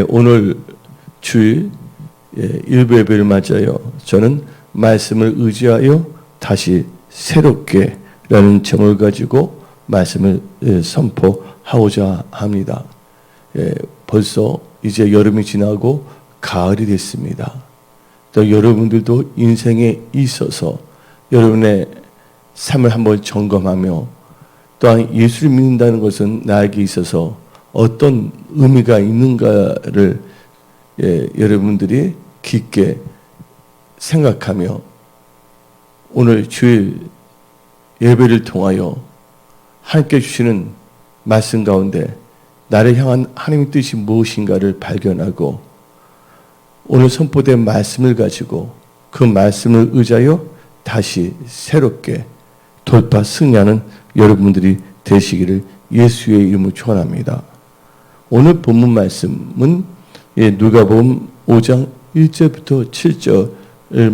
오늘 주일 일부 예배를 맞아요. 저는 말씀을 의지하여 다시 새롭게 라는 제목을 가지고 말씀을 선포하고자 합니다. 벌써 이제 여름이 지나고 가을이 됐습니다. 또 여러분들도 인생에 있어서 여러분의 삶을 한번 점검하며 또한 예수를 믿는다는 것은 나에게 있어서 어떤 의미가 있는가를 여러분들이 깊게 생각하며 오늘 주일 예배를 통하여 하나님께 주시는 말씀 가운데 나를 향한 하나님의 뜻이 무엇인가를 발견하고 오늘 선포된 말씀을 가지고 그 말씀을 의지하여 다시 새롭게 돌파 승리하는 여러분들이 되시기를 예수의 이름으로 축원합니다. 오늘 본문 말씀은 누가복음 5장 1절부터 7절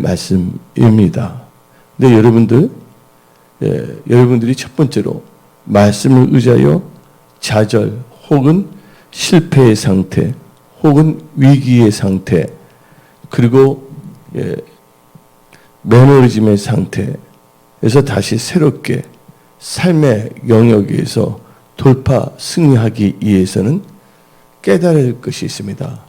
말씀입니다. 근데 여러분들이 첫 번째로 말씀을 의지하여 좌절 혹은 실패의 상태 혹은 위기의 상태 그리고 매너리즘의 상태에서 다시 새롭게 삶의 영역에서 돌파 승리하기 위해서는 깨달아야 할 것이 있습니다.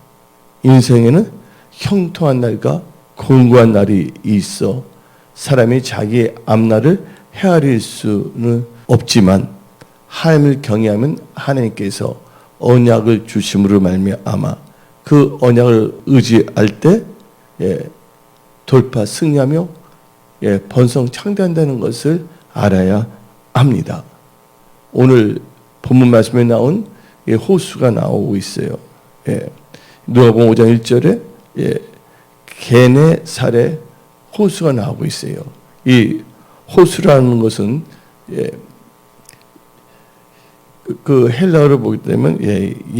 인생에는 형통한 날과 공고한 날이 있어 사람이 자기의 앞날을 헤아릴 수는 없지만 하나님을 경외하면 하나님께서 언약을 주심으로 말미암아 그 언약을 의지할 때 돌파 승리하며 번성 창대한다는 것을 알아야 합니다. 오늘 본문 말씀에 나온 호수가 나오고 있어요. 누가복음 5장 1절에 게네사렛 호수가 나오고 있어요. 이 호수라는 것은 그 헬라어를 보게 되면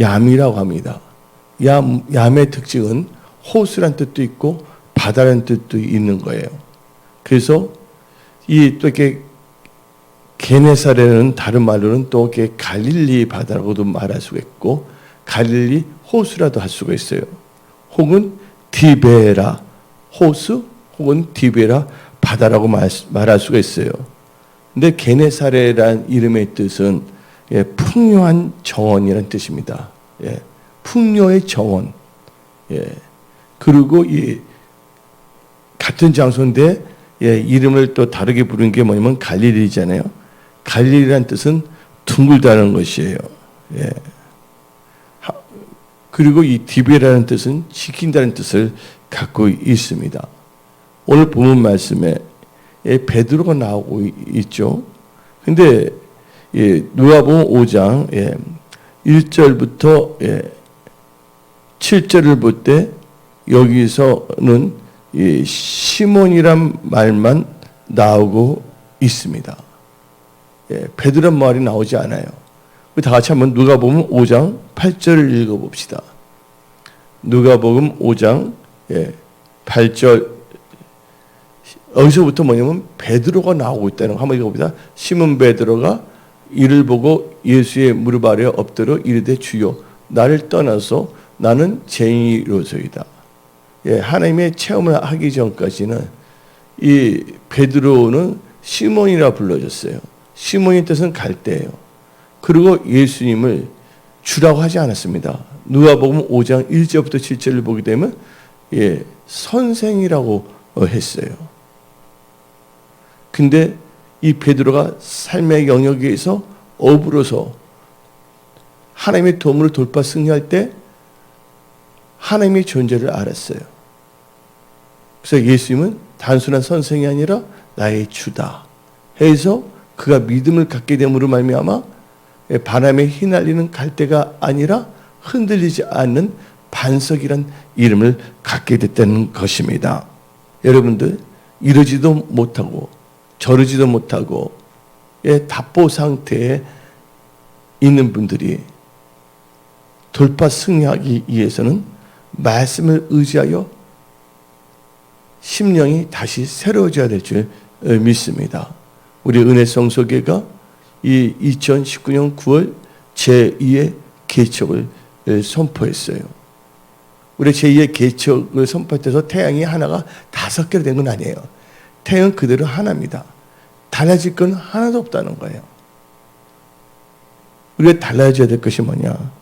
얌이라고 합니다. 얌의 특징은 호수란 뜻도 있고 바다라는 뜻도 있는 거예요. 그래서 이 또 이렇게 게네사렛은 다른 말로는 또 이렇게 갈릴리 바다라고도 말할 수가 있고 갈릴리 호수라도 할 수가 있어요. 혹은 디베라 호수 혹은 디베라 바다라고 말할 수가 있어요. 근데 게네사렛이라는 이름의 뜻은 풍요한 정원이라는 뜻입니다. 풍요의 정원. 그리고 이 같은 장소인데 이름을 또 다르게 부르는 게 뭐냐면 갈릴리잖아요. 갈릴리라는 뜻은 둥글다는 것이에요. 그리고 이 디베라는 뜻은 지킨다는 뜻을 갖고 있습니다. 오늘 본문 말씀에 베드로가 나오고 있죠. 근데 누가복음 5장 1절부터 7절을 볼 때 여기서는 시몬이란 말만 나오고 있습니다. 베드로란 말이 나오지 않아요. 다 같이 한번 누가복음 5장 8절을 읽어봅시다. 누가복음 5장 8절 여기서부터 뭐냐면 베드로가 나오고 있다는 거 한번 읽어봅니다. 시몬 베드로가 이를 보고 예수의 무릎 아래 엎드려 이르되 주여 나를 떠나서 나는 죄인이로소이다. 하나님의 체험을 하기 전까지는 이 베드로는 시몬이라 불러졌어요. 시몬의 뜻은 갈대예요. 그리고 예수님을 주라고 하지 않았습니다. 누가복음 5장 1절부터 7절을 보게 되면 선생이라고 했어요. 근데 이 베드로가 삶의 영역에서 어부로서 하나님의 도움으로 돌파 승리할 때 하나님의 존재를 알았어요. 그래서 예수님은 단순한 선생이 아니라 나의 주다 해서 그가 믿음을 갖게 됨으로 말미암아 바람에 휘날리는 갈대가 아니라 흔들리지 않는 반석이란 이름을 갖게 됐다는 것입니다. 여러분들 이러지도 못하고 저러지도 못하고 답보 상태에 있는 분들이 돌파 승리하기 위해서는 말씀을 의지하여 심령이 다시 새로워져야 될 줄 믿습니다. 우리 은혜성소교회가 이 2019년 9월 제2의 개척을 선포했어요. 우리 제2의 개척을 선포해서 태양이 하나가 5개로 된 건 아니에요. 태양은 그대로 하나입니다. 달라질 건 하나도 없다는 거예요. 우리가 달라져야 될 것이 뭐냐?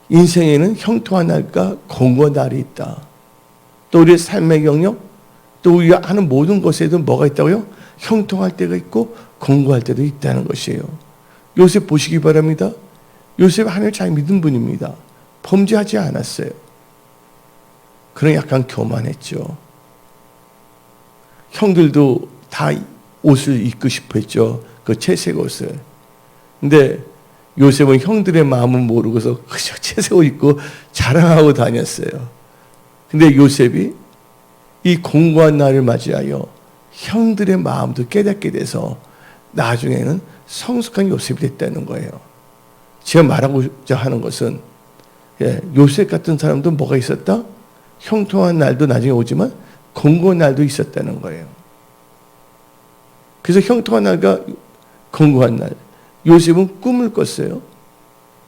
인생에는 형통한 날과 공고한 날이 있다. 또 우리의 삶의 경력, 또 우리가 하는 모든 것에도 뭐가 있다고요? 형통할 때가 있고 공고할 때도 있다는 것이에요. 요셉 보시기 바랍니다. 요셉 하나님을 잘 믿은 분입니다. 범죄하지 않았어요. 그러나 약간 교만했죠. 형들도 다 옷을 입고 싶어 했죠. 그 채색 옷을. 근데 요셉은 형들의 마음은 모르고서 그저 채색 옷 입고 자랑하고 다녔어요. 근데 요셉이 이 공고한 날을 맞이하여 형들의 마음도 깨닫게 돼서 나중에는 성숙한 요셉이 됐다는 거예요. 제가 말하고자 하는 것은 요셉 같은 사람도 뭐가 있었다? 형통한 날도 나중에 오지만 공고한 날도 있었다는 거예요. 그래서 형통한 날과 공고한 날, 요셉은 꿈을 꿨어요.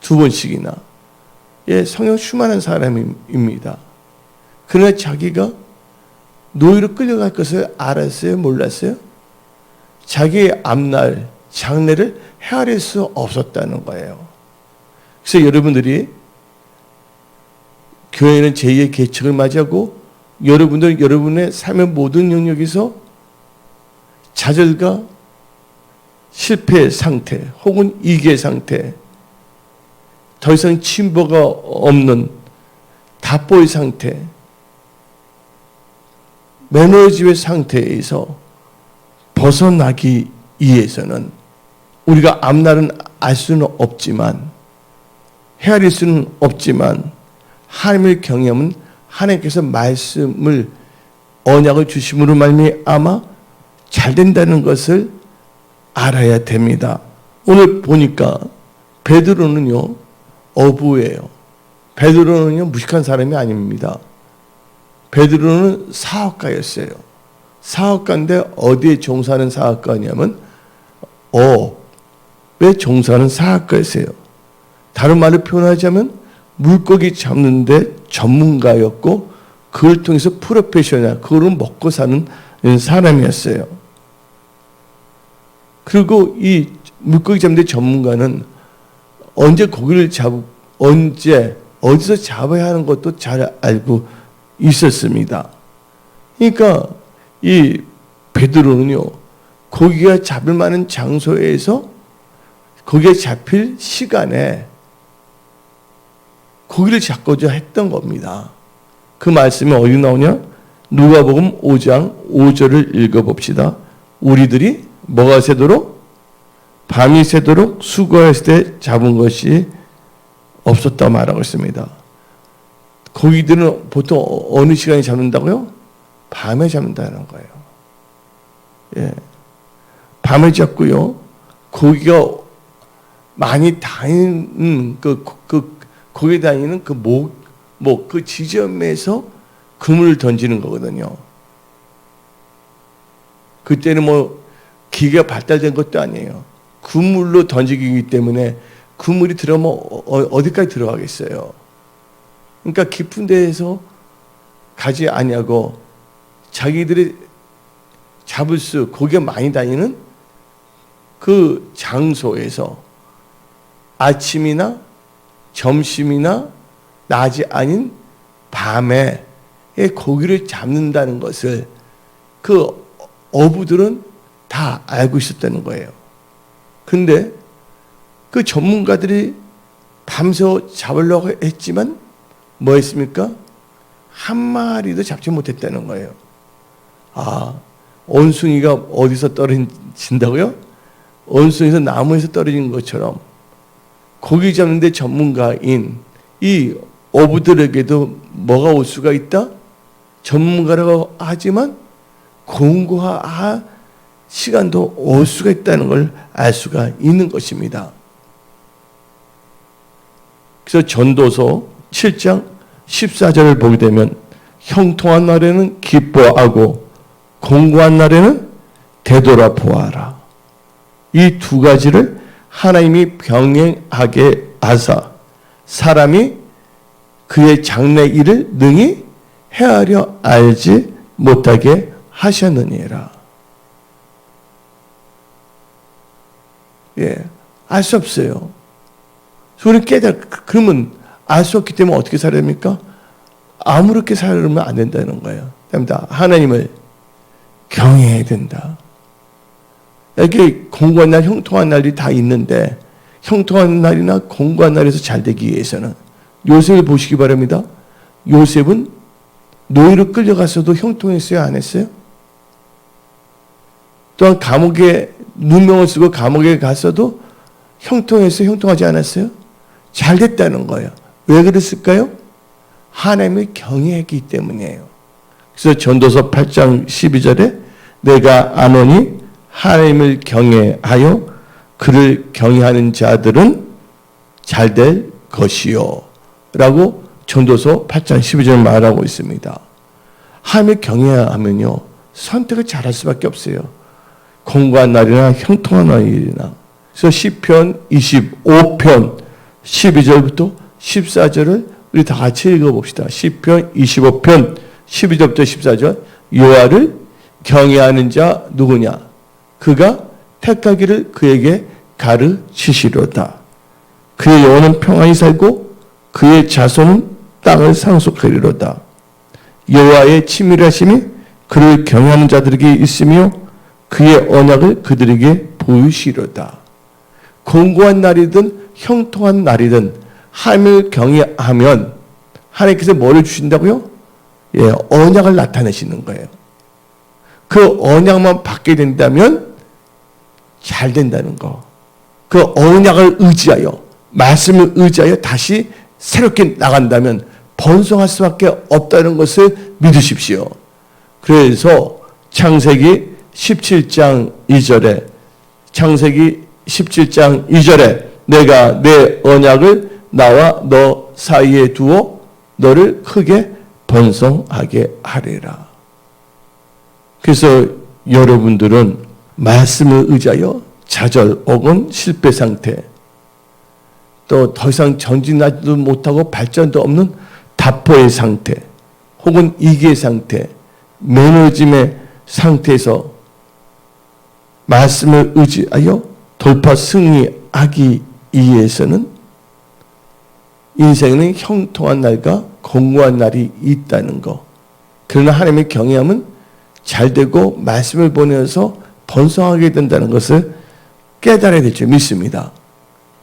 2번씩이나. 성령 충만한 사람입니다. 그러나 자기가 노예로 끌려갈 것을 알았어요? 몰랐어요? 자기의 앞날, 장래를 헤아릴 수 없었다는 거예요. 그래서 여러분들이 교회는 제2의 개척을 맞이하고 여러분들 여러분의 삶의 모든 영역에서 좌절과 실패의 상태 혹은 이기의 상태, 더 이상 진보가 없는 답보의 상태, 매너지의 상태에서 벗어나기 위해서는 우리가 앞날은 알 수는 없지만 헤아릴 수는 없지만 하나님을 경외하면 하나님께서 말씀을 언약을 주심으로 말미암아 잘 된다는 것을 알아야 됩니다. 오늘 보니까 베드로는요 어부예요. 베드로는요 무식한 사람이 아닙니다. 베드로는 사업가였어요. 사업가인데 어디에 종사하는 사업가냐면 왜 종사하는 사업가였어요. 다른 말로 표현하자면 물고기 잡는데 전문가였고 그걸 통해서 프로페셔널, 그걸 먹고 사는 사람이었어요. 그리고 이 물고기 잡는 데 전문가는 언제 고기를 언제 어디서 잡아야 하는 것도 잘 알고 있었습니다. 그러니까 이 베드로는요 고기가 잡을 만한 장소에서 고기가 잡힐 시간에 고기를 잡고자 했던 겁니다. 그 말씀이 어디 나오냐? 누가복음 5장 5절을 읽어봅시다. 우리들이 뭐가 새도록? 밤이 새도록 수고했을 때 잡은 것이 없었다 말하고 있습니다. 고기들은 보통 어느 시간에 잡는다고요? 밤에 잡는다는 거예요. 밤에 잡고요. 고기가 많이 다니는 고기 다니는 그 지점에서 그물을 던지는 거거든요. 그때는 기계가 발달된 것도 아니에요. 그물로 던지기 때문에 그물이 들어가면 어디까지 들어가겠어요. 그러니까 깊은 데에서 가지 아니하고 자기들이 잡을 수 고기가 많이 다니는 그 장소에서 아침이나 점심이나 낮이 아닌 밤에 고기를 잡는다는 것을 그 어부들은 다 알고 있었다는 거예요. 근데 그 전문가들이 밤새 잡으려고 했지만 뭐 했습니까? 한 마리도 잡지 못했다는 거예요. 원숭이가 어디서 떨어진다고요? 원숭이에서 나무에서 떨어진 것처럼 고기 잡는데 전문가인 이 어부들에게도 뭐가 올 수가 있다? 전문가라고 하지만 공고할 시간도 올 수가 있다는 걸 알 수가 있는 것입니다. 그래서 전도서 7장 14절을 보게 되면 형통한 날에는 기뻐하고 공고한 날에는 되돌아보아라. 이 두 가지를 하나님이 병행하게 하사 사람이 그의 장래 일을 능히 헤아려 알지 못하게 하셨느니라. 예, 알 수 없어요. 우리는 그러면 알 수 없기 때문에 어떻게 살아야 됩니까? 아무렇게 살면 안 된다는 거예요. 하나님을 경외해야 된다. 여기 공고한 날, 형통한 날이 다 있는데 형통한 날이나 공고한 날에서 잘 되기 위해서는 요셉을 보시기 바랍니다. 요셉은 노예로 끌려갔어도 형통했어요? 안 했어요? 또한 감옥에 누명을 쓰고 감옥에 갔어도 형통했어요? 형통하지 않았어요? 잘 됐다는 거예요. 왜 그랬을까요? 하나님을 경외했기 때문이에요. 그래서 전도서 8장 12절에 내가 아노니 하나님을 경외하여 그를 경외하는 자들은 잘 될 것이요 라고 전도서 8장 12절에 말하고 있습니다. 하나님을 경외하면요 선택을 잘할 수밖에 없어요. 공고한 날이나 형통한 날이나. 그래서 시편 25편 12절부터 14절을 우리 다 같이 읽어봅시다. 시편 25편 12절부터 14절. 여호와를 경외하는 자 누구냐? 그가 택하기를 그에게 가르치시려다. 그의 영혼은 평안히 살고 그의 자손은 땅을 상속하리로다. 여호와의 치밀하심이 그를 경외하는 자들에게 있으며 그의 언약을 그들에게 보이시려다. 공고한 날이든 형통한 날이든 하나님을 경외하면 하나님께서 뭐를 주신다고요? 예, 언약을 나타내시는 거예요. 그 언약만 받게 된다면 잘 된다는 거. 그 언약을 의지하여 말씀을 의지하여 다시 새롭게 나간다면 번성할 수밖에 없다는 것을 믿으십시오. 그래서 창세기 17장 2절에 창세기 17장 2절에 내가 내 언약을 나와 너 사이에 두어 너를 크게 번성하게 하리라. 그래서 여러분들은 말씀을 의지하여 좌절 혹은 실패 상태, 또 더 이상 전진하지도 못하고 발전도 없는 답보의 상태, 혹은 이기의 상태, 매너짐의 상태에서 말씀을 의지하여 돌파 승리하기 위해서는 인생에는 형통한 날과 공고한 날이 있다는 거. 그러나 하나님의 경외함은 잘 되고 말씀을 보내서 번성하게 된다는 것을 깨달아야 될 줄 믿습니다.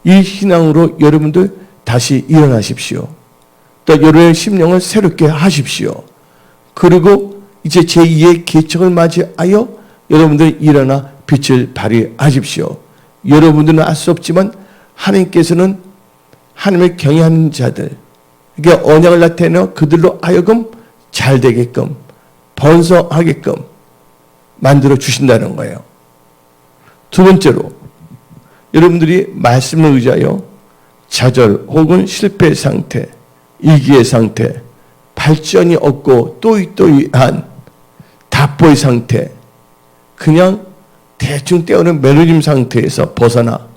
이 신앙으로 여러분들 다시 일어나십시오. 또 여러분의 심령을 새롭게 하십시오. 그리고 이제 제2의 개척을 맞이하여 여러분들 일어나 빛을 발휘하십시오. 여러분들은 알 수 없지만 하나님께서는 하나님을 경외하는 자들, 이게 언약을 나타내어 그들로 하여금 잘 되게끔 번성하게끔 만들어 주신다는 거예요. 두 번째로 여러분들이 말씀을 의지하여 좌절 혹은 실패 상태, 이기의 상태, 발전이 없고 또이또이한 답보의 상태, 그냥 대충 때우는 매너짐 상태에서 벗어나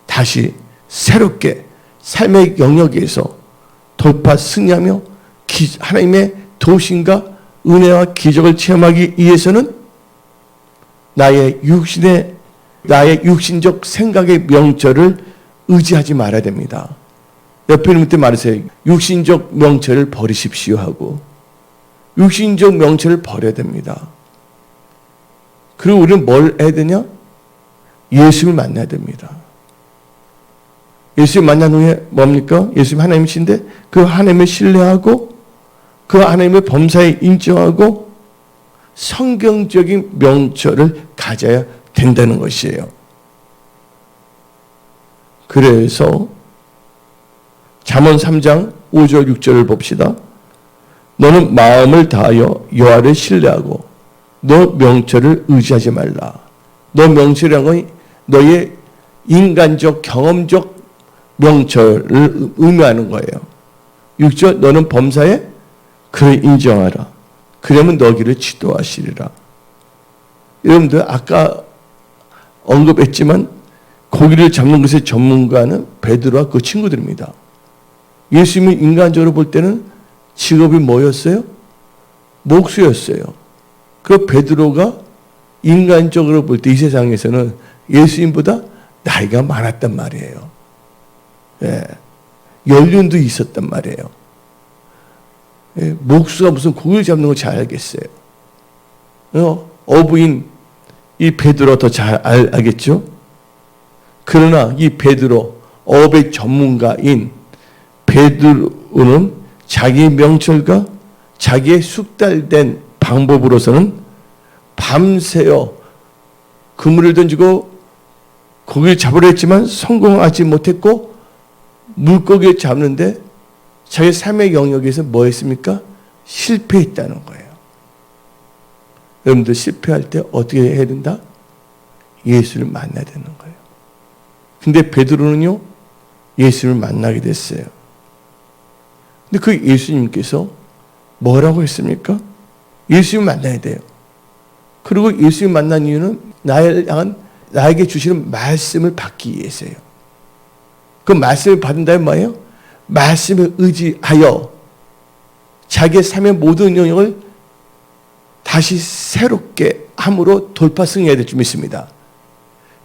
다시 새롭게 삶의 영역에서 돌파 승리하며 하나님의 도우심과 은혜와 기적을 체험하기 위해서는 나의 육신적 생각의 명철을 의지하지 말아야 됩니다. 옆에 있는 분한테 말하세요. 육신적 명철을 버리십시오 하고. 육신적 명철을 버려야 됩니다. 그리고 우리는 뭘 해야 되냐? 예수를 만나야 됩니다. 예수를 만난 후에 뭡니까? 예수님 하나님이신데 그 하나님을 신뢰하고 그 하나님의 범사에 인정하고 성경적인 명철을 가져야 된다는 것이에요. 그래서 잠언 3장 5절 6절을 봅시다. 너는 마음을 다하여 여호와를 신뢰하고 너 명철을 의지하지 말라. 너 명철이라는 건 너의 인간적 경험적 명철을 의미하는 거예요. 6절 너는 범사에 그를 인정하라. 그러면 너 길을 지도하시리라. 여러분들 아까 언급했지만 고기를 잡는 것의 전문가는 베드로와 그 친구들입니다. 예수님이 인간적으로 볼 때는 직업이 뭐였어요? 목수였어요. 그 베드로가 인간적으로 볼 때 이 세상에서는 예수님보다 나이가 많았단 말이에요. 예. 연륜도 있었단 말이에요. 예. 목수가 무슨 고기를 잡는 거 잘 알겠어요. 어부인 이 베드로 더 잘 알겠죠? 그러나 이 베드로, 어업의 전문가인 베드로는 자기 명철과 자기의 숙달된 방법으로서는 밤새워 그물을 던지고 고기를 잡으려 했지만 성공하지 못했고 물고기를 잡는데 자기 삶의 영역에서 뭐 했습니까? 실패했다는 거예요. 여러분들 실패할 때 어떻게 해야 된다? 예수를 만나야 되는 거예요. 근데 베드로는요, 예수를 만나게 됐어요. 근데 그 예수님께서 뭐라고 했습니까? 예수를 만나야 돼요. 그리고 예수를 만난 이유는 나에게 주시는 말씀을 받기 위해서예요. 그 말씀을 받은 다음에 뭐예요? 말씀을 의지하여 자기의 삶의 모든 영역을 다시 새롭게 함으로 돌파승해야 될 줄 믿습니다.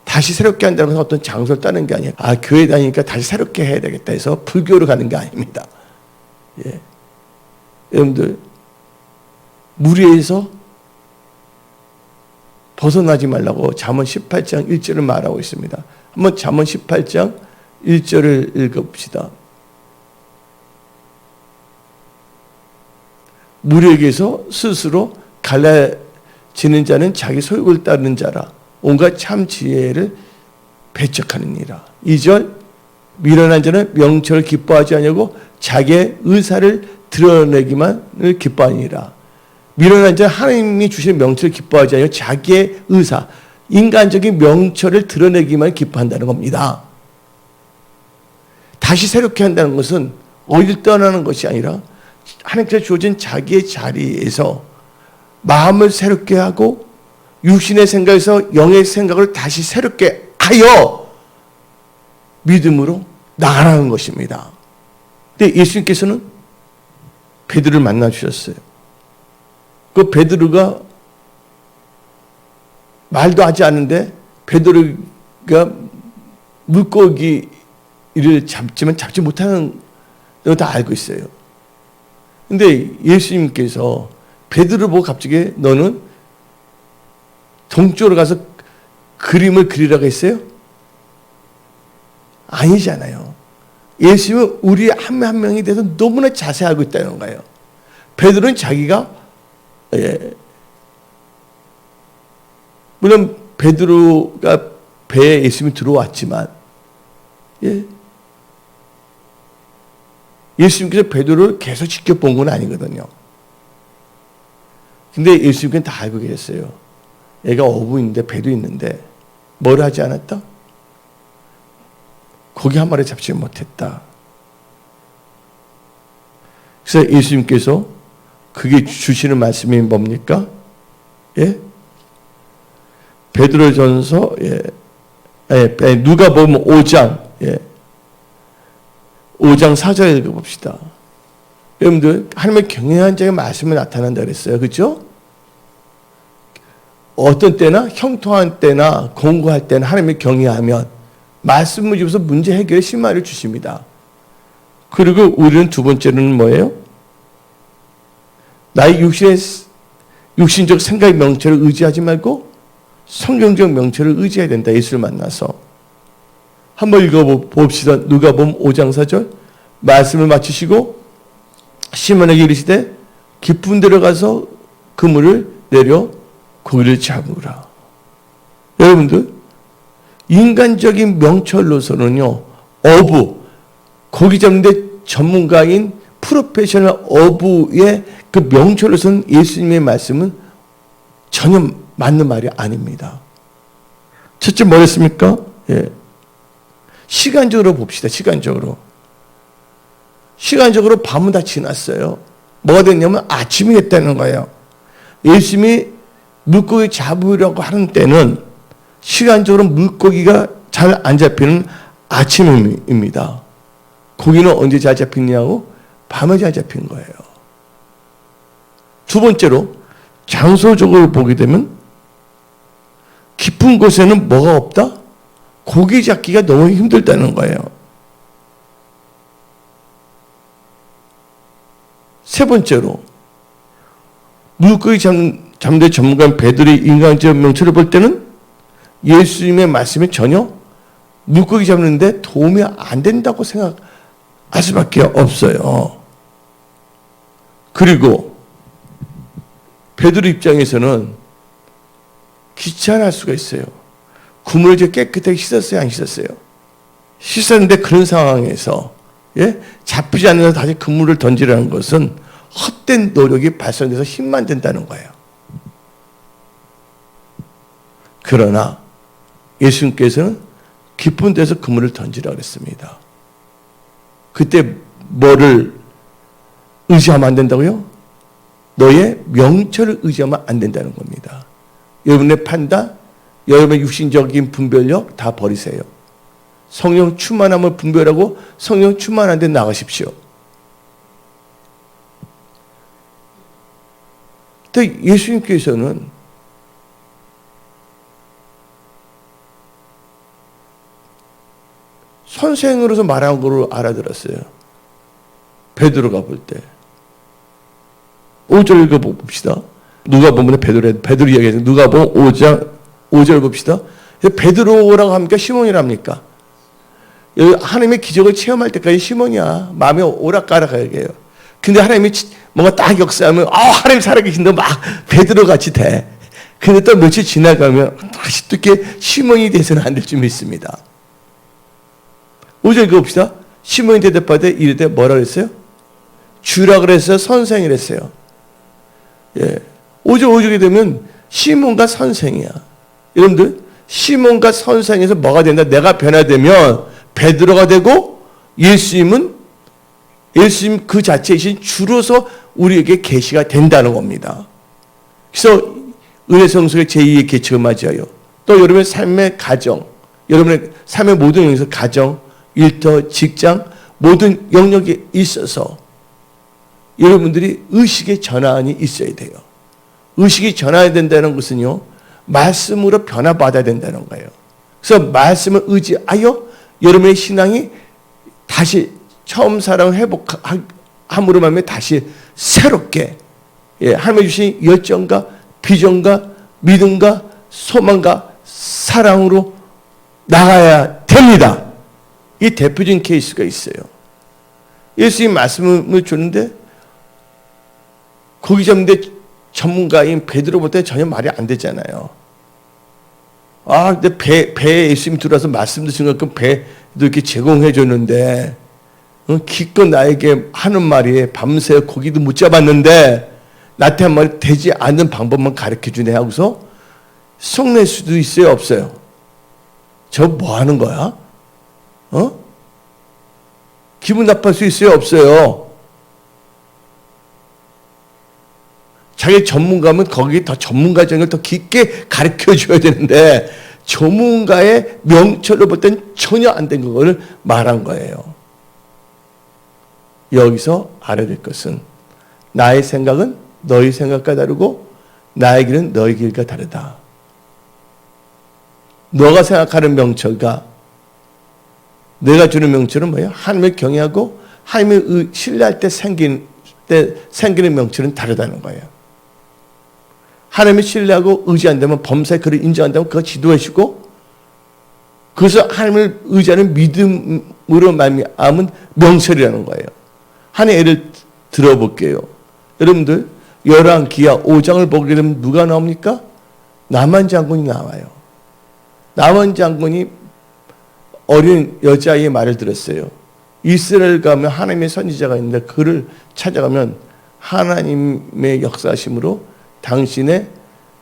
다시 새롭게 한다는 것은 어떤 장소를 따는 게 아니에요. 교회 다니니까 다시 새롭게 해야 되겠다 해서 불교로 가는 게 아닙니다. 예. 여러분들, 무리에서 벗어나지 말라고 잠언 18장 1절을 말하고 있습니다. 한번 잠언 18장 1절을 읽어봅시다. 무리에게서 스스로 갈라지는 자는 자기 소욕을 따르는 자라. 온갖 참 지혜를 배척하느니라. 2절, 미련한 자는 명철을 기뻐하지 아니하고 자기의 의사를 드러내기만을 기뻐하니라. 미련한 자는 하나님이 주시는 명철을 기뻐하지 아니하고 자기의 의사, 인간적인 명철을 드러내기만 기뻐한다는 겁니다. 다시 새롭게 한다는 것은 어딜 떠나는 것이 아니라 하나님께서 주어진 자기의 자리에서 마음을 새롭게 하고 육신의 생각에서 영의 생각을 다시 새롭게 하여 믿음으로 나아가는 것입니다. 근데 예수님께서는 베드로를 만나 주셨어요. 그 베드로가 말도 하지 않는데 베드로가 물고기를 잡지만 잡지 못하는 걸 다 알고 있어요. 근데 예수님께서 베드로 보고 갑자기 너는 동쪽으로 가서 그림을 그리라고 했어요? 아니잖아요. 예수님은 우리 한 명 한 명에 대해서 너무나 자세히 알고 있다는 거예요. 베드로는 자기가 물론 베드로가 배에 예수님이 들어왔지만 예수님께서 베드로를 계속 지켜본 건 아니거든요. 근데 예수님께서는 다 알고 계셨어요. 얘가 어부인데 배도 있는데 뭘 하지 않았다? 고기 한 마리 잡지 못했다. 그래서 예수님께서 그게 주시는 말씀이 뭡니까? 베드로전서 누가복음 5장 5장 4절 읽어봅시다. 여러분들 하나님의 경외한 자의 말씀이 나타난다 그랬어요. 그렇죠? 어떤 때나 형통한 때나 공고할 때나 하나님을 경외하면 말씀을 주셔서 문제 해결의 실마리를 주십니다. 그리고 우리는 두 번째는 뭐예요? 나의 육신적 생각의 명철을 의지하지 말고 성경적 명철을 의지해야 된다. 예수를 만나서. 한번 읽어봅시다. 누가복음 5장 4절. 말씀을 마치시고 시몬에게 이르시되 깊은 데로 가서 그물을 내려 고기를 잡으라. 여러분들, 인간적인 명철로서는요, 어부, 고기 잡는데 전문가인 프로페셔널 어부의 그 명철로서는 예수님의 말씀은 전혀 맞는 말이 아닙니다. 첫째 뭐랬습니까? 시간적으로 봅시다. 시간적으로 밤은 다 지났어요. 뭐가 됐냐면 아침이 됐다는 거예요. 예수님이 물고기 잡으려고 하는 때는 시간적으로 물고기가 잘 안 잡히는 아침입니다. 고기는 언제 잘 잡히냐고? 밤에 잘 잡힌 거예요. 두 번째로 장소적으로 보게 되면 깊은 곳에는 뭐가 없다? 고기 잡기가 너무 힘들다는 거예요. 세 번째로 물고기 잡는 전문가인 베드로의 인간적 명철을 볼 때는 예수님의 말씀이 전혀 물고기 잡는데 도움이 안 된다고 생각할 수밖에 없어요. 그리고 베드로 입장에서는 귀찮을 수가 있어요. 그물을 깨끗하게 씻었어요, 안 씻었어요? 씻었는데 그런 상황에서 잡히지 않는 다시 그물을 던지라는 것은 헛된 노력이 발생돼서 힘만 든다는 거예요. 그러나 예수님께서는 깊은 데서 그물을 던지라 그랬습니다. 그때 뭐를 의지하면 안 된다고요? 너의 명철을 의지하면 안 된다는 겁니다. 여러분의 판단, 여러분의 육신적인 분별력 다 버리세요. 성령 충만함을 분별하고 성령 충만한 데 나가십시오. 근데 예수님께서는 선생으로서 말한 거로 알아들었어요. 베드로가 볼 때. 5절 읽어봅시다. 누가 보면 베드로 이야기해서 누가 보면 5장 5절 봅시다. 베드로라고 합니까? 시몬이랍니까? 하나님의 기적을 체험할 때까지 시몬이야. 마음에 오락가락하게요. 근데 하나님이 뭔가 딱 역사하면 하나님 살아계신다 막 베드로 같이 돼. 근데 또 며칠 지나가면 다시 또 이렇게 시몬이 돼서는 안 될 줄 믿습니다. 5절 읽어봅시다. 시몬이 대답하되 이르되 뭐라 그랬어요? 주라 그랬어요? 선생이라 했어요? 5절 5절이 되면 시몬과 선생이야. 여러분들 시몬과 선생에서 뭐가 된다? 내가 변화되면 베드로가 되고 예수님 그 자체이신 주로서 우리에게 계시가 된다는 겁니다. 그래서 은혜성소의 제2의 계층을 맞이하여 또 여러분의 삶의 가정, 여러분의 삶의 모든 영역에서 가정, 일터, 직장 모든 영역에 있어서 여러분들이 의식의 전환이 있어야 돼요. 의식이 전환이 된다는 것은요, 말씀으로 변화받아야 된다는 거예요. 그래서 말씀을 의지하여 여러분의 신앙이 다시 처음 사랑을 회복함으로 말미암아 다시 새롭게 하나님이 주신 열정과 비전과 믿음과 소망과 사랑으로 나가야 됩니다. 이 대표적인 케이스가 있어요. 예수님 말씀을 줬는데 고기 잡는데 전문가인 베드로보다 전혀 말이 안 되잖아요. 근데 배에 예수님이 들어와서 말씀 드신 만큼 배도 이렇게 제공해 줬는데 기껏 나에게 하는 말이 밤새 고기도 못 잡았는데 나한테 한 말 되지 않는 방법만 가르쳐 주네 하고서 속낼 수도 있어요, 없어요? 저 뭐 하는 거야? 기분 나쁠 수 있어요, 없어요? 자기 전문가면 거기에 더 전문가적인 더 깊게 가르쳐 줘야 되는데 전문가의 명철로 볼 땐 전혀 안 된 거를 말한 거예요. 여기서 알아야 될 것은 나의 생각은 너희 생각과 다르고 나의 길은 너희 길과 다르다. 너가 생각하는 명철과 내가 주는 명철은 뭐예요? 하나님을 경외하고 하나님을 신뢰할 때 생기는 명철은 다르다는 거예요. 하나님을 신뢰하고 의지한다면 범사에 그를 인정한다면 그거 지도해 주고 그래서 하나님을 의지하는 믿음으로 말미암은 명철이라는 거예요. 한 예를 들어볼게요. 여러분들 열왕기하 5장을 보게 되면 누가 나옵니까? 나만 장군이 나와요. 나만 장군이 어린 여자의 말을 들었어요. 이스라엘 가면 하나님의 선지자가 있는데 그를 찾아가면 하나님의 역사심으로 당신의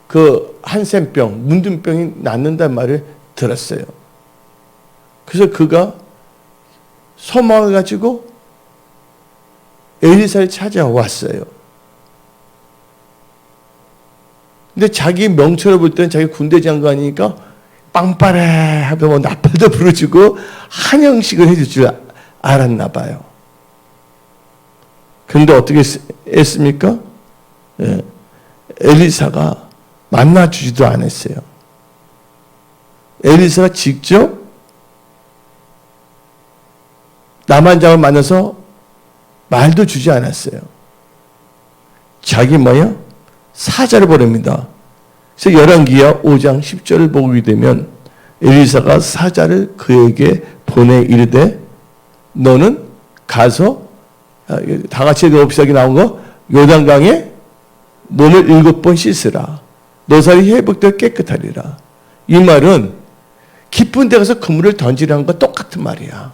그 한센병, 문둥병이 낫는다는 말을 들었어요. 그래서 그가 소망을 가지고 엘리사를 찾아왔어요. 근데 자기 명철을 볼 때는 자기 군대 장관이니까 빵빠레 하면 뭐 나팔도 불어주고 한영식을 해줄 줄 알았나 봐요. 그런데 어떻게 했습니까? 예. 엘리사가 만나주지도 않았어요. 엘리사가 직접 남한장을 만나서 말도 주지 않았어요. 자기 뭐야? 사자를 보냅니다. 그래서 열왕기하 5장 10절을 보게 되면 엘리사가 사자를 그에게 보내 이르되 너는 가서 다 같이 옵시하게 나온 거 요단강에 몸을 7번 씻으라. 노살이 회복되어 깨끗하리라. 이 말은 깊은 데 가서 그물을 던지라는 거 똑같은 말이야.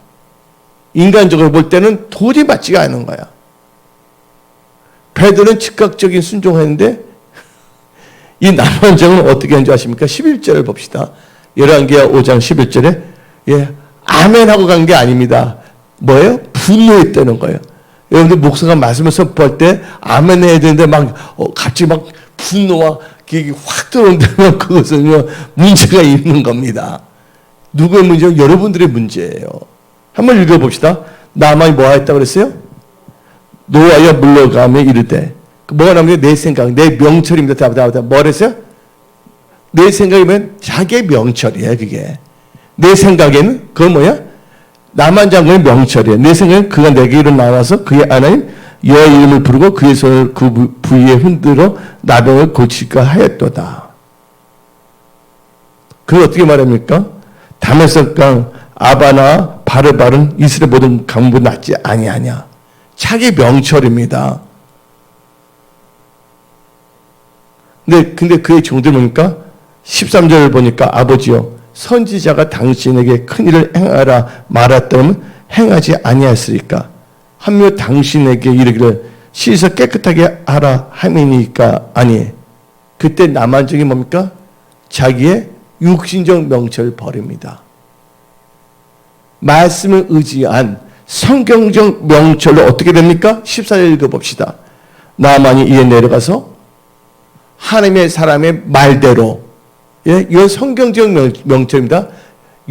인간적으로 볼 때는 도저히 맞지가 않은 거야. 베드로는 즉각적인 순종했는데 이 남원정은 어떻게 한지 아십니까? 11절을 봅시다. 열왕기하 5장 11절에 아멘 하고 간 게 아닙니다. 뭐예요? 분노했다는 거예요. 여러분들 목사가 말씀을 선포할 때 아멘 해야 되는데 갑자기 분노와 기억이 확 들어온다면 그것은요 문제가 있는 겁니다. 누구의 문제요? 여러분들의 문제예요. 한번 읽어봅시다. 나만이 뭐 했다고 그랬어요? 노하여 물러가며 이르되 뭐가 나오냐? 내 생각, 내 명철입니다. 뭐라 했어요? 내 생각이면 자기의 명철이에요. 그게 내 생각에는 그건 뭐야? 나만 장군의 명철이에요. 내 생각에는 그가 내게 이르러 나와서 그의 하나님 여호와의 이름을 부르고 그의 손을 그 부위에 흔들어 나병을 고칠까 하였도다. 그걸 어떻게 말합니까? 다메섹강 아바나 바르바른 이스라엘 모든 강보다 낫지 아니하냐. 자기 명철입니다. 근데 그의 종들 보니까 13절을 보니까 아버지여 선지자가 당신에게 큰일을 행하라 말했다면 행하지 아니하였으리까. 하며 당신에게 이르기를 씻어 깨끗하게 하라 함이니까 아니. 그때 남한적이 뭡니까? 자기의 육신적 명철을 버립니다. 말씀을 의지한 성경적 명철로 어떻게 됩니까? 14절 읽어봅시다. 나만이 이에 내려가서 하나님의 사람의 말대로 이건 성경적 명철입니다.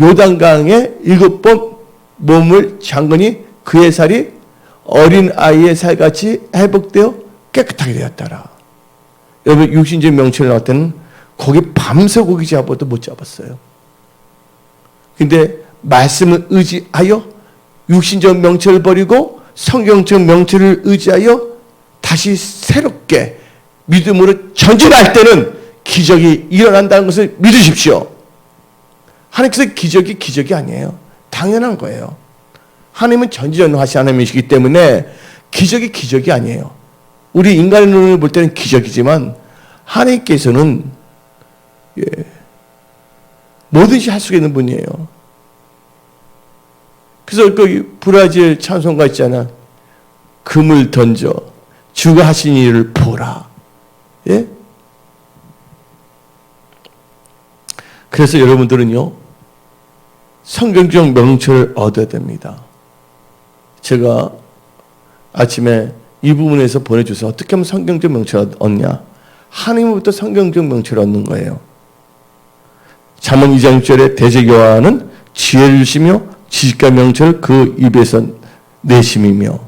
요단강에 7번 몸을 잠그니 그의 살이 어린 아이의 살같이 회복되어 깨끗하게 되었더라. 여러분 육신적 명철을 나올 때는 거기 밤새 고기 잡아도 못 잡았어요. 근데 말씀을 의지하여 육신적 명철을 버리고 성경적 명철을 의지하여 다시 새롭게 믿음으로 전진할 때는 기적이 일어난다는 것을 믿으십시오. 하나님께서 기적이 아니에요. 당연한 거예요. 하나님은 전지전능하신 하나님이시기 때문에 기적이 아니에요. 우리 인간의 눈을 볼 때는 기적이지만 하나님께서는 뭐든지 할 수 있는 분이에요. 그래서 그 브라질 찬송가 있잖아. 금을 던져 주가 하신 일을 보라. 예? 그래서 여러분들은요 성경적 명철을 얻어야 됩니다. 제가 아침에 이 부분에서 보내주세요. 어떻게 하면 성경적 명철을 얻냐? 하나님으로부터 성경적 명철을 얻는 거예요. 잠언 2장 6절에 대제 여호와는 지혜를 주시며 지식과 명철을 그 입에서 내심이며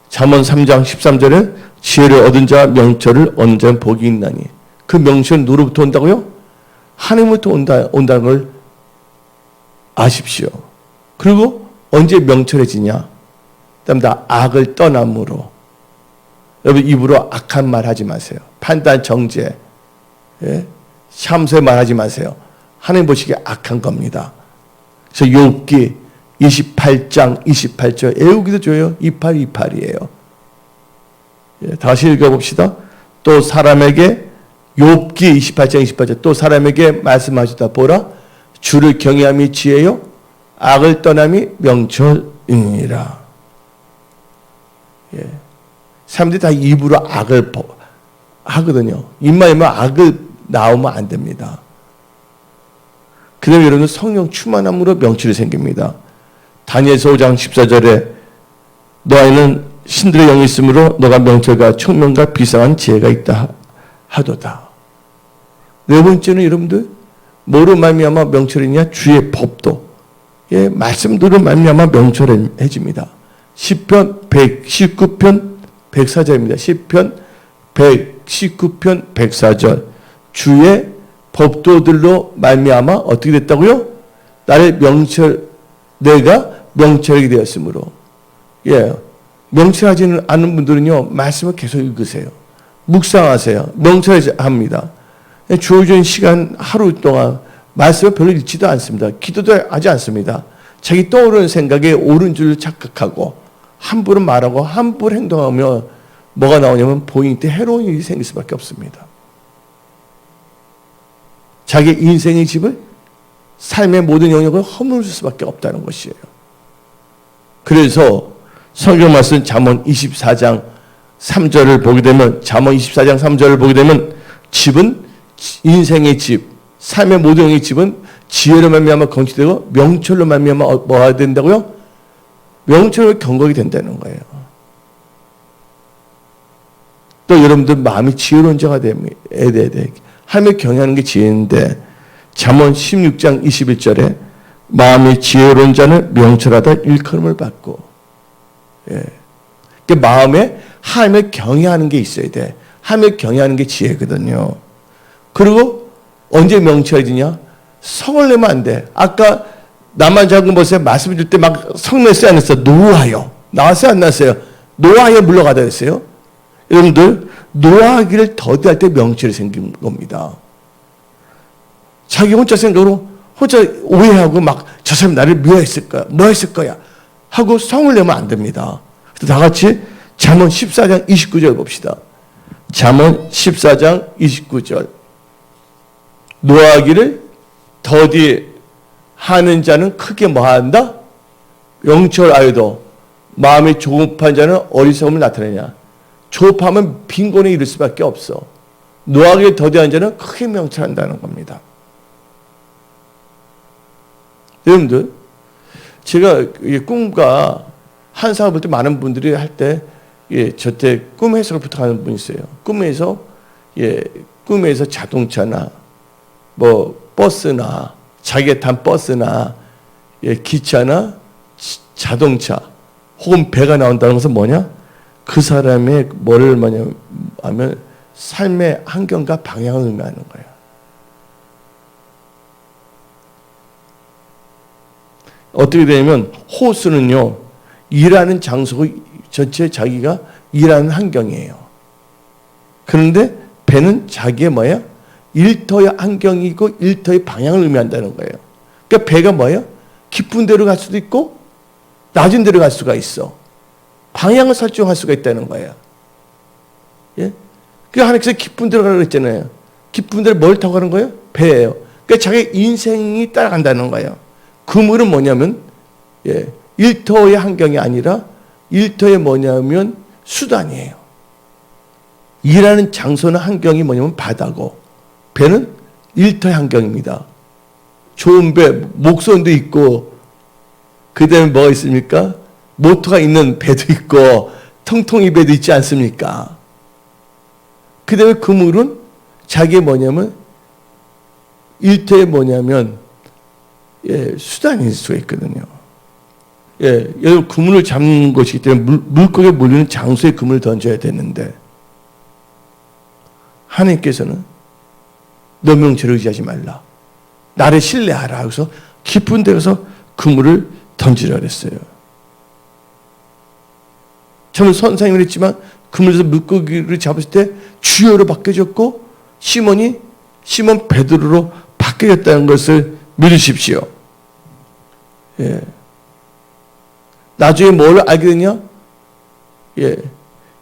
잠언 3장 13절에 지혜를 얻은 자 명철을 얻는 자는 복이 있나니 그 명철은 누구로부터 온다고요? 하나님으로부터 온다는 걸 아십시오. 그리고 언제 명철해지냐? 그다음 다 악을 떠남으로. 여러분 입으로 악한 말 하지 마세요. 판단 정죄, 참소의 말 하지 마세요. 하나님 보시기에 악한 겁니다. 그래서 욥기 28장 28절 애우기도 줘요. 28이에요. 다시 읽어봅시다. 또 사람에게 욥기 28장 28절 또 사람에게 말씀하시다 보라 주를 경외함이 지혜요 악을 떠남이 명철이니라. 사람들이 다 입으로 악을 하거든요. 입만이면 악을 나오면 안 됩니다. 그 다음에 여러분 성령 충만함으로 명철이 생깁니다. 다니엘서 5장 14절에 너 안에는 신들의 영이 있으므로 너가 명철과 총명과 비상한 지혜가 있다 하도다. 네 번째는 여러분들 뭐로 말미암아 명철이냐? 주의 법도 말씀대로 말미암아 명철해집니다. 시편 119편 104절입니다. 시편 119편 104절 주의 법도들로 말미암아 어떻게 됐다고요? 내가 명철하게 되었으므로. 예, 명철하지 않은 분들은요 말씀을 계속 읽으세요. 묵상하세요. 명철합니다. 주어진 시간 하루 동안 말씀을 별로 읽지도 않습니다. 기도도 하지 않습니다. 자기 떠오르는 생각에 옳은 줄 착각하고 함부로 말하고 함부로 행동하며 뭐가 나오냐면 본인 때 해로운 일이 생길 수밖에 없습니다. 자기 인생의 집을 삶의 모든 영역을 허물 수밖에 없다는 것이에요. 그래서 성경 말씀 잠언 24장 3절을 보게 되면 잠언 24장 3절을 보게 되면 집은 인생의 집, 삶의 모든 영역의 집은 지혜로 말미암아 건축되고 명철로 말미암아 뭐 해야 된다고요? 명철로 경거하게 된다는 거예요. 또 여러분들 마음이 지혜로운 자가 돼야 돼. 하나님을 경외하는 게 지혜인데 잠언 16장 21절에 마음이 지혜로운 자는 명철하다 일컬음을 받고. 예. 그러니까 마음에 하나님을 경외하는 게 있어야 돼. 하나님을 경외하는 게 지혜거든요. 그리고 언제 명철해지냐? 성을 내면 안 돼. 아까 나만 작은 것에 말씀 줄 때 막 성냈어요, 안 했어요? 노하여. 나왔어요, 안 나왔어요? 노하여 물러가다 했어요. 여러분들 노하기를 더디할 때 명철이 생긴 겁니다. 자기 혼자 생각으로 혼자 오해하고 막 저 사람 나를 미워했을 거야. 뭐 했을 거야. 하고 성을 내면 안 됩니다. 다 같이 잠언 14장 29절 봅시다. 잠언 14장 29절. 노하기를 더디하는 자는 크게 뭐한다? 명철하여도 마음이 조급한 자는 어리석음을 나타내냐. 조급하면 빈곤에 이를 수밖에 없어. 노하기를 더디하는 자는 크게 명철한다는 겁니다. 여러분들, 제가 꿈과 한상을 볼 때 많은 분들이 할 때, 저때 꿈 해석을 부탁하는 분이 있어요. 꿈에서 자동차나, 버스나, 자기가 탄 버스나, 기차나, 자동차, 혹은 배가 나온다는 것은 뭐냐? 그 사람의 뭐를 하면 삶의 환경과 방향을 의미하는 거예요. 어떻게 되냐면 호수는요 일하는 장소 전체 자기가 일하는 환경이에요. 그런데 배는 자기의 뭐예요? 일터의 환경이고 일터의 방향을 의미한다는 거예요. 그러니까 배가 뭐예요? 깊은 데로 갈 수도 있고 낮은 데로 갈 수가 있어. 방향을 설정할 수가 있다는 거예요. 예? 그 하나님께서 깊은 데로 가라고 했잖아요. 깊은 데를 뭘 타고 가는 거예요? 배예요. 그러니까 자기 인생이 따라간다는 거예요. 그 물은 뭐냐면 일터의 환경이 아니라 일터의 뭐냐면 수단이에요. 일하는 장소나 환경이 뭐냐면 바다고 배는 일터의 환경입니다. 좋은 배, 목선도 있고 그 다음에 뭐가 있습니까? 모터가 있는 배도 있고 통통이 배도 있지 않습니까? 그 다음에 그 물은 자기의 뭐냐면 일터의 뭐냐면 수단일 수가 있거든요. 여러분 그물을 잡는 것이기 때문에 물고기에 몰리는 장소에 그물을 던져야 되는데 하나님께서는 너 명철을 의지하지 말라. 나를 신뢰하라. 그래서 깊은 데 가서 그물을 던지라 그랬어요. 저는 선생님을 했지만 그물에서 물고기를 잡았을 때 주여로 바뀌어졌고 시몬 베드로로 바뀌어졌다는 것을 믿으십시오. 나중에 뭘 알게 되냐?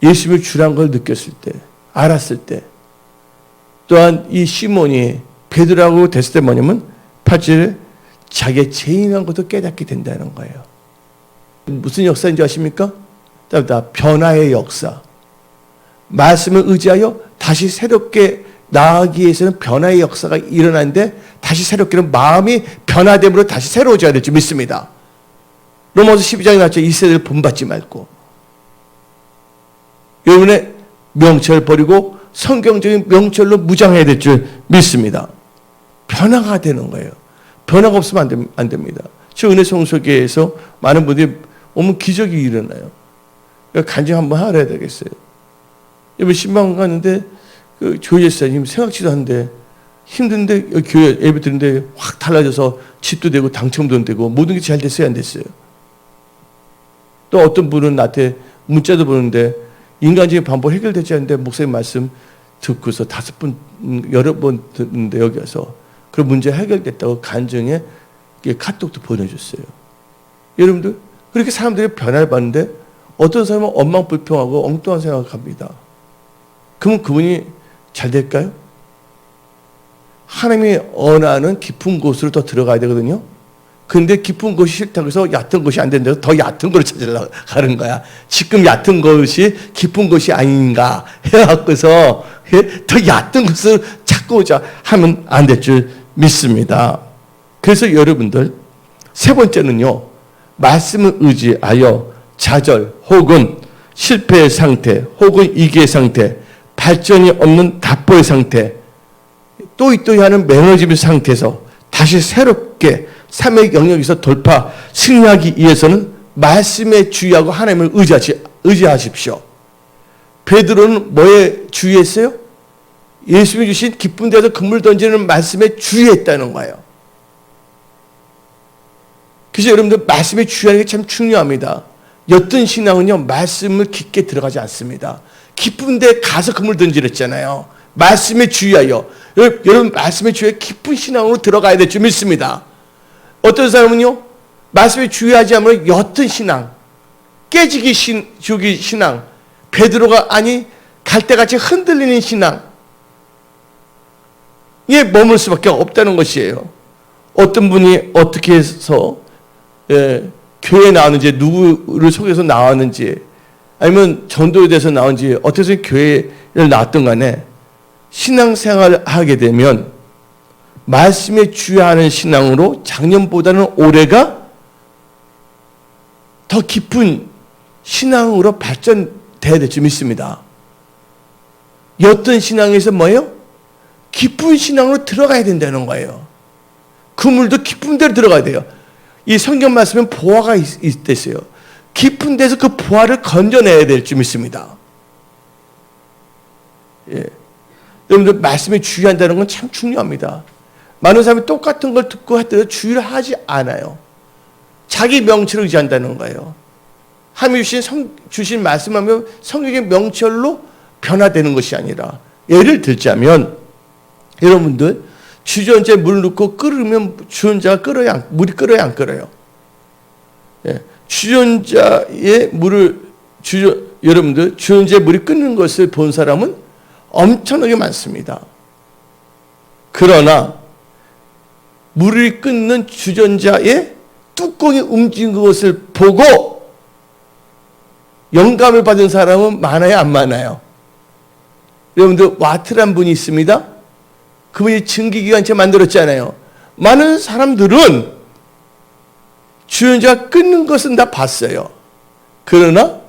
예수님을 주란 걸 느꼈을 때, 알았을 때, 또한 이 시몬이 베드로라고 됐을 때 뭐냐면 8절에 자기의 죄인한 것도 깨닫게 된다는 거예요. 무슨 역사인지 아십니까? 변화의 역사. 말씀을 의지하여 다시 새롭게 나아가기 위해서는 변화의 역사가 일어나는데 다시 새롭게는 마음이 변화됨으로 다시 새로워져야 될 줄 믿습니다. 로마서 12장에 나왔죠. 이 세대를 본받지 말고 여러분의 명철 버리고 성경적인 명철로 무장해야 될 줄 믿습니다. 변화가 되는 거예요. 변화가 없으면 안 됩니다. 저 은혜 성소교회에서 많은 분들이 오면 기적이 일어나요. 그러니까 간증 한번 하셔야 되겠어요. 예배 신방 갔는데 그 교회 집사님 생각지도 않는데 힘든데 교회 예배 드는데 확 달라져서 집도 되고 당첨도 되고 모든 게 잘 됐어요, 안 됐어요? 또 어떤 분은 나한테 문자도 보는데 인간적인 방법 해결되지 않는데 목사님 말씀 듣고서 5번 여러 번 듣는데 여기 와서 그 문제 해결됐다고 간증에 카톡도 보내줬어요. 여러분들 그렇게 사람들이 변화를 받는데 어떤 사람은 엉망불평하고 엉뚱한 생각을 합니다. 그러면 그분이 잘 될까요? 하나님이 원하는 깊은 곳으로 더 들어가야 되거든요. 근데 깊은 곳이 싫다고 해서 얕은 곳이 안 된다고 더 얕은 곳을 찾으려고 가는 거야. 지금 얕은 곳이 깊은 곳이 아닌가 해갖고서 더 얕은 곳을 찾고자 하면 안 될 줄 믿습니다. 그래서 여러분들 세 번째는요. 말씀을 의지하여 좌절 혹은 실패의 상태 혹은 위기의 상태 발전이 없는 답보의 상태 또이또이하는 매너짐의 상태에서 다시 새롭게 삶의 영역에서 돌파 승리하기 위해서는 말씀에 주의하고 하나님을 의지하십시오. 베드로는 뭐에 주의했어요? 예수님이 주신 기쁜 데서 그물 던지는 말씀에 주의했다는 거예요. 그래서 여러분들 말씀에 주의하는 게 참 중요합니다. 어떤 신앙은요 말씀을 깊게 들어가지 않습니다. 깊은 데 가서 그물 던지랬잖아요. 말씀에 주의하여 여러분 말씀에 주의하여 깊은 신앙으로 들어가야 될 줄 믿습니다. 어떤 사람은요 말씀에 주의하지 않으면 옅은 신앙 깨지기 주기 신앙 베드로가 아니 갈대같이 흔들리는 신앙 에 머물 수밖에 없다는 것이에요. 어떤 분이 어떻게 해서 교회에 나왔는지 누구를 속여서 나왔는지 아니면 전도에 대해서 나왔는지 어떻게 해서 교회를 나왔던 간에 신앙생활을 하게 되면 말씀에 주의하는 신앙으로 작년보다는 올해가 더 깊은 신앙으로 발전돼야 될 줄 믿습니다. 옅은 신앙에서 뭐예요? 깊은 신앙으로 들어가야 된다는 거예요. 그물도 깊은 데로 들어가야 돼요. 이 성경 말씀은 보화가 있댔어요. 깊은 데서 그 보화를 건져내야 될 줄 믿습니다. 예. 여러분들 말씀에 주의한다는 건 참 중요합니다. 많은 사람이 똑같은 걸 듣고 하더라도 주의를 하지 않아요. 자기 명철을 의지한다는 거예요. 하나님이 주신 말씀하면 성경의 명철로 변화되는 것이 아니라 예를 들자면 여러분들 주전자에 물 넣고 끓으면 주전자가 끓어야 물이 끓어야 안 끓어요. 예. 주전자에 물을 여러분들 주전자에 물이 끓는 것을 본 사람은 엄청나게 많습니다. 그러나 물을 끓는 주전자에 뚜껑이 움직인 것을 보고 영감을 받은 사람은 많아요, 안 많아요? 여러분들 와트란 분이 있습니다. 그분이 증기기관차 만들었잖아요. 많은 사람들은 주전자가 끓는 것은 다 봤어요. 그러나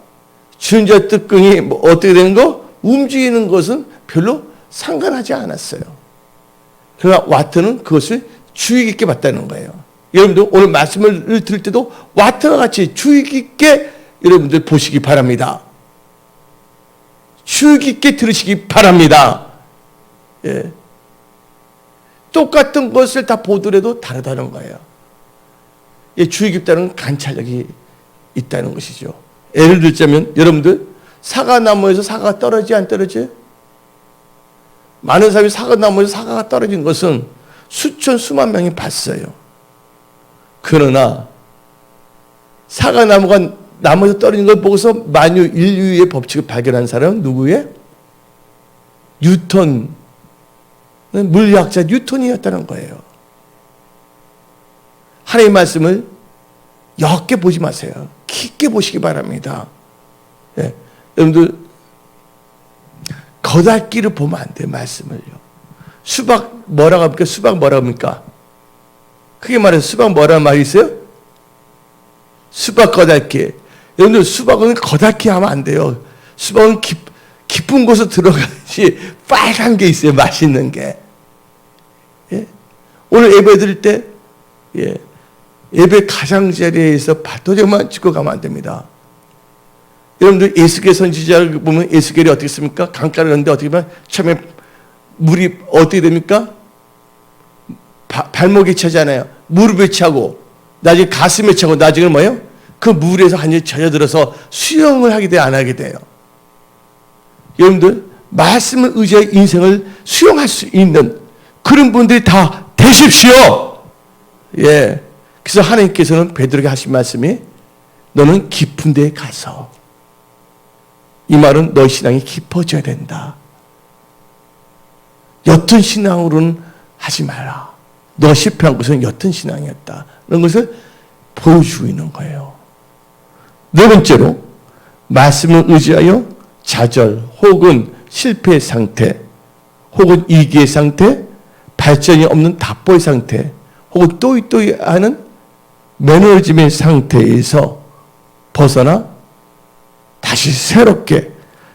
주전자 뚜껑이 뭐 어떻게 되는 거? 움직이는 것은 별로 상관하지 않았어요. 그러나 와트는 그것을 주의 깊게 봤다는 거예요. 여러분들 오늘 말씀을 들을 때도 와트와 같이 주의 깊게 여러분들 보시기 바랍니다. 주의 깊게 들으시기 바랍니다. 예. 똑같은 것을 다 보더라도 다르다는 거예요. 예, 주의 깊다는 관찰력이 있다는 것이죠. 예를 들자면 여러분들 사과나무에서 사과가 떨어지지 안 떨어져요? 많은 사람이 사과나무에서 사과가 떨어진 것은 수천 수만 명이 봤어요. 그러나 사과나무가 나무에서 떨어진 걸 보고서 만유 인류의 법칙을 발견한 사람은 누구예요? 뉴턴, 물리학자 뉴턴이었다는 거예요. 하나님의 말씀을 옅게 보지 마세요. 깊게 보시기 바랍니다. 예. 여러분들 거달기를 보면 안 돼요. 말씀을요. 수박 뭐라고 합니까? 수박 뭐라고 합니까? 크게 말해서 수박 뭐라는 말이 있어요? 수박 거달기. 여러분들 수박은 거달기 하면 안 돼요. 수박은 깊은 곳에 들어가야지 빨간 게 있어요. 맛있는 게. 예? 오늘 예배 드릴 때 예배 가장자리에서 발도장만 찍고 가면 안 됩니다. 여러분들 에스겔 선지자를 보면 에스겔이 어떻게 씁니까? 강가를 걷는데 어떻게 보면 처음에 물이 어떻게 됩니까? 발목에 차잖아요. 무릎에 차고 나중에 가슴에 차고 나중에 뭐예요? 그 물에서 완전히 젖어들어서 수영을 하게 돼요? 안 하게 돼요? 여러분들 말씀을 의지하여 인생을 수용할 수 있는 그런 분들이 다 되십시오. 예. 그래서 하나님께서는 베드로에게 하신 말씀이 너는 깊은 데에 가서, 이 말은 너의 신앙이 깊어져야 된다. 옅은 신앙으로는 하지 마라. 너가 실패한 것은 옅은 신앙이었다. 그런 것을 보여주고 있는 거예요. 네 번째로 말씀을 의지하여 좌절 혹은 실패의 상태 혹은 위기의 상태, 발전이 없는 답보의 상태 혹은 또이또이하는 매너리즘의 상태에서 벗어나 다시 새롭게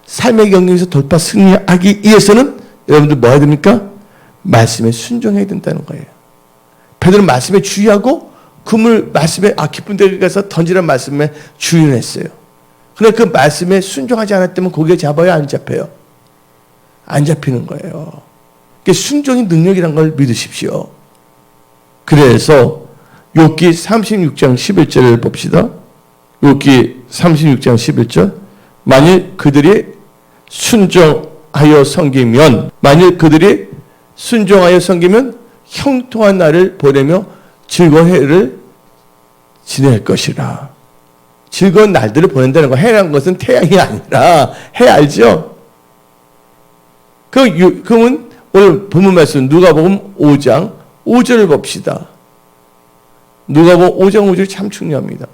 삶의 경쟁에서 돌파 승리하기 위해서는 여러분들 뭐 해야 됩니까? 말씀에 순종해야 된다는 거예요. 베드로는 말씀에 주의하고 그물 말씀에 깊은 데 가서 던지라는 말씀에 주의를 했어요. 그런데 그 말씀에 순종하지 않았다면 고개 잡아야 안 잡혀요? 안 잡히는 거예요. 순종의 능력이란 걸 믿으십시오. 그래서 욥기 36장 11절을 봅시다. 욥기 36장 11절. 만일 그들이 순종하여 섬기면, 만일 그들이 순종하여 섬기면 형통한 날을 보내며 즐거운 해를 지낼 것이라. 즐거운 날들을 보낸다는 거, 해라는 것은 태양이 아니라 해 알죠? 그러면 오늘 본문 말씀 누가복음 5장 5절을 봅시다. 누가복음 5장 5절이 참 중요합니다.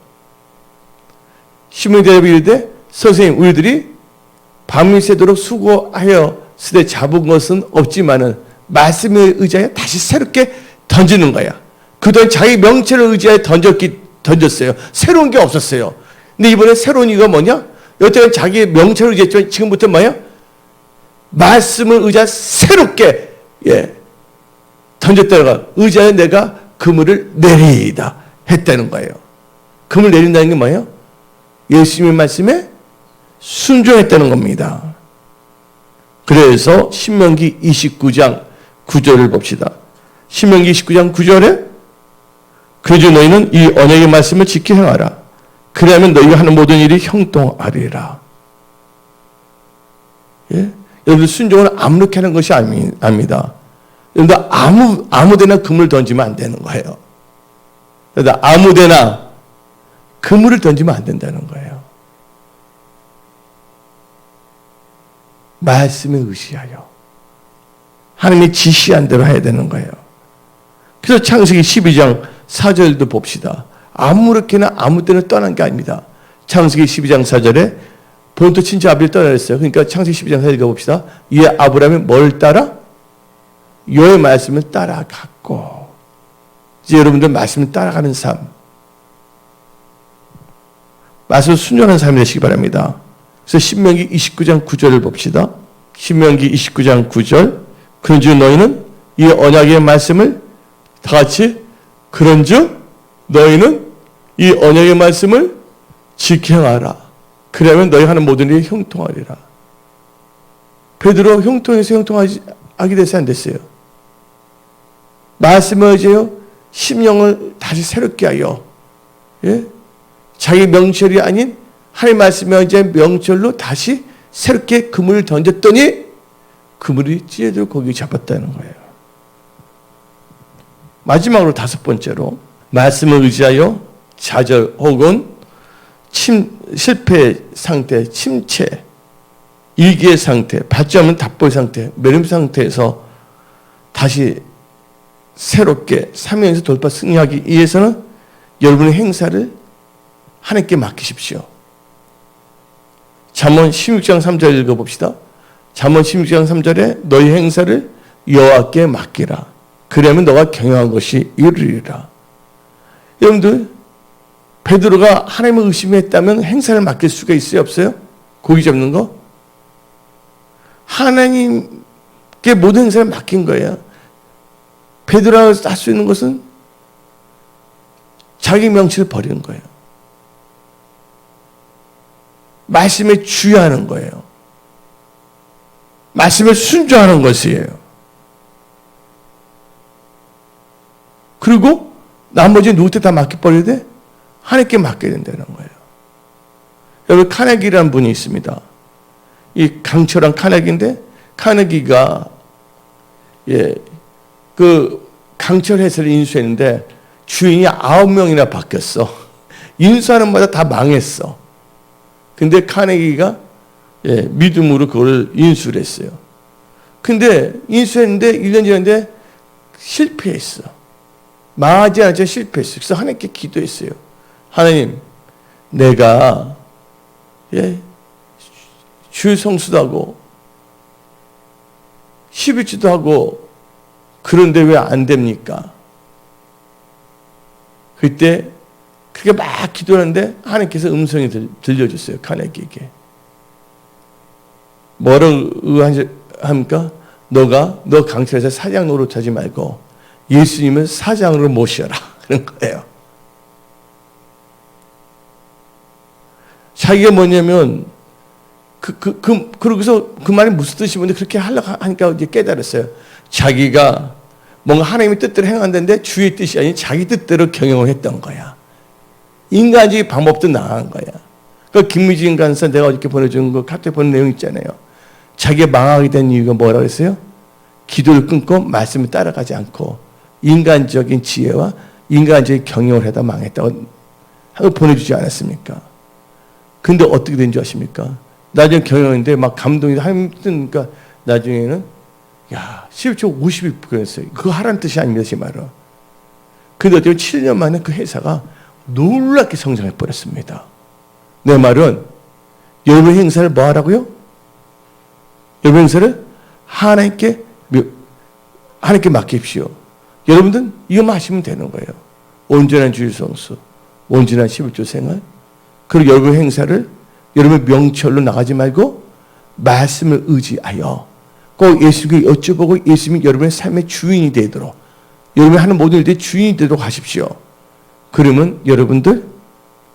시몬이 대답하여 이르되 선생님, 우리들이 밤이 새도록 수고하여 스되 잡은 것은 없지만은 말씀에 의지하여 다시 새롭게 던지는 거야. 그동안 자기 명체를 의지하여 던졌어요. 새로운 게 없었어요. 근데 이번에 새로운 이유가 뭐냐? 여태까지 자기 명체를 의지했지만 지금부터 뭐야? 말씀을 의지하여 새롭게 던졌다가 의지하여 내가 그물을 내리이다 했다는 거예요. 그물 내린다는 게 뭐예요? 예수님의 말씀에 순종했다는 겁니다. 그래서 신명기 29장 9절을 봅시다. 신명기 29장 9절에 그래서 너희는 이 언약의 말씀을 지켜 행하라. 그래야면 너희가 하는 모든 일이 형통하리라. 예? 여러분들 순종은 아무렇게 하는 것이 아닙니다. 여러분들 아무데나 그물을 던지면 안 되는 거예요. 그러니까 아무데나 그물을 던지면 안 된다는 거예요. 말씀에 의지하여 하나님이 지시한 대로 해야 되는 거예요. 그래서 창세기 12장 4절도 봅시다. 아무렇게나 아무 때나 떠난 게 아닙니다. 창세기 12장 4절에 본토 친척 아비를 떠나랬어요. 그러니까 창세기 12장 4절 읽어봅시다. 이에 아브라함이 뭘 따라? 여호와의 말씀을 따라갔고. 이제 여러분들 말씀을 따라가는 삶, 말씀을 순종하는 삶이 되시기 바랍니다. 그래서 신명기 29장 9절을 봅시다. 신명기 29장 9절. 그런즉 너희는 이 언약의 말씀을 다 같이, 그런즉 너희는 이 언약의 말씀을 지켜하라. 그러면 너희 하는 모든 일이 형통하리라. 베드로 형통해서 형통하게 됐어요, 안 됐어요? 말씀을 의지하여 심령을 다시 새롭게 하여, 자기 명철이 아닌 하나님 말씀에 의지하여 명철로 다시 새롭게 그물을 던졌더니 그물이 찢어져 거기 잡았다는 거예요. 마지막으로 다섯 번째로 말씀을 의지하여 좌절 혹은 실패 상태, 침체, 위기의 상태, 받지 않는 답보의 상태, 매름 상태에서 다시 새롭게 사명에서 돌파 승리하기 위해서는 여러분의 행사를 하나님께 맡기십시오. 잠언 16장 3절 읽어봅시다. 잠언 16장 3절에 너희 행사를 여호와께 맡기라. 그러면 너가 경영한 것이 이루리라. 여러분들, 베드로가 하나님을 의심했다면 행사를 맡길 수가 있어요, 없어요? 고기 잡는 거? 하나님께 모든 행사를 맡긴 거예요. 베드로가 할 수 있는 것은 자기 명치를 버리는 거예요. 말씀에 주의하는 거예요. 말씀에 순종하는 것이에요. 그리고 나머지 누구한테 다 맡겨버려야 돼? 하나님께 맡겨야 된다는 거예요. 여러분, 카네기라는 분이 있습니다. 이 강철한 카네기인데, 카네기가 그 강철 회사를 인수했는데 주인이 9명이나 바뀌었어. 인수하는 마다 다 망했어. 근데 카네기가 믿음으로 그걸 인수를 했어요. 근데 인수했는데 1년 지났는데 실패했어. 망하지 않자 실패했어요. 그래서 하나님께 기도했어요. 하나님, 내가 주 성수도 하고 11주도 하고 그런데 왜 안 됩니까? 그때 그렇게 막 기도하는데 하나님께서 음성이 들려줬어요. 카네기에게. 뭐라고 합니까? 너 강철에서 사장 노릇하지 말고 예수님을 사장으로 모셔라. 그런 거예요. 자기가 뭐냐면 그러고서 그 말이 무슨 뜻이 뭔데 그렇게 하려고 하니까 이제 깨달았어요. 자기가 뭔가 하나님의 뜻대로 행한다는데 주의 뜻이 아닌 자기 뜻대로 경영을 했던 거야. 인간적인 방법도 나간 거야. 그 김미진 간사 내가 어저께 보내준 거 카톡에 보낸 내용 있잖아요. 자기가 망하게 된 이유가 뭐라고 했어요? 기도를 끊고 말씀을 따라가지 않고 인간적인 지혜와 인간적인 경영을 하다 망했다고 하고 보내주지 않았습니까? 근데 어떻게 된 줄 아십니까? 나중에 경영했는데 막 감동이 하니까 나중에는 11조 50이 그랬어요. 그거 하라는 뜻이 아닙니다. 제 말은. 근데 어떻게 7년 만에 그 회사가 놀랍게 성장해 버렸습니다. 내 말은 여러분 행사를 뭐 하라고요? 여러분 행사를 하나님께 맡깁시오. 여러분들은 이거만 하시면 되는 거예요. 온전한 주일 성수, 온전한 11조 생활. 그리고 여러분 행사를 여러분 명철로 나가지 말고 말씀을 의지하여 꼭 예수님께 여쭤보고 예수님이 여러분의 삶의 주인이 되도록 여러분이 하는 모든 일들의 주인이 되도록 하십시오. 그러면 여러분들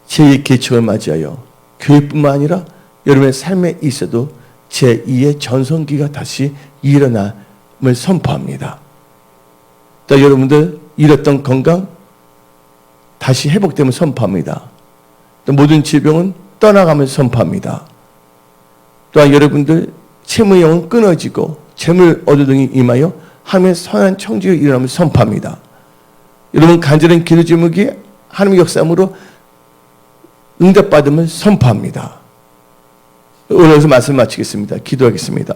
제2의 개척을 맞이하여 교회뿐만 아니라 여러분의 삶에 있어도 제2의 전성기가 다시 일어남을 선포합니다. 또 여러분들 잃었던 건강 다시 회복됨을 선포합니다. 또 모든 질병은 떠나가면서 선포합니다. 또한 여러분들 채무의 영은 끊어지고 재물 얻을 등이 임하여 하나님의 선한 청지가 일어나면서 선포합니다. 여러분 간절한 기도 제목이 하나님의 역사함으로 응답받음을 선포합니다. 오늘 여기서 말씀 마치겠습니다. 기도하겠습니다.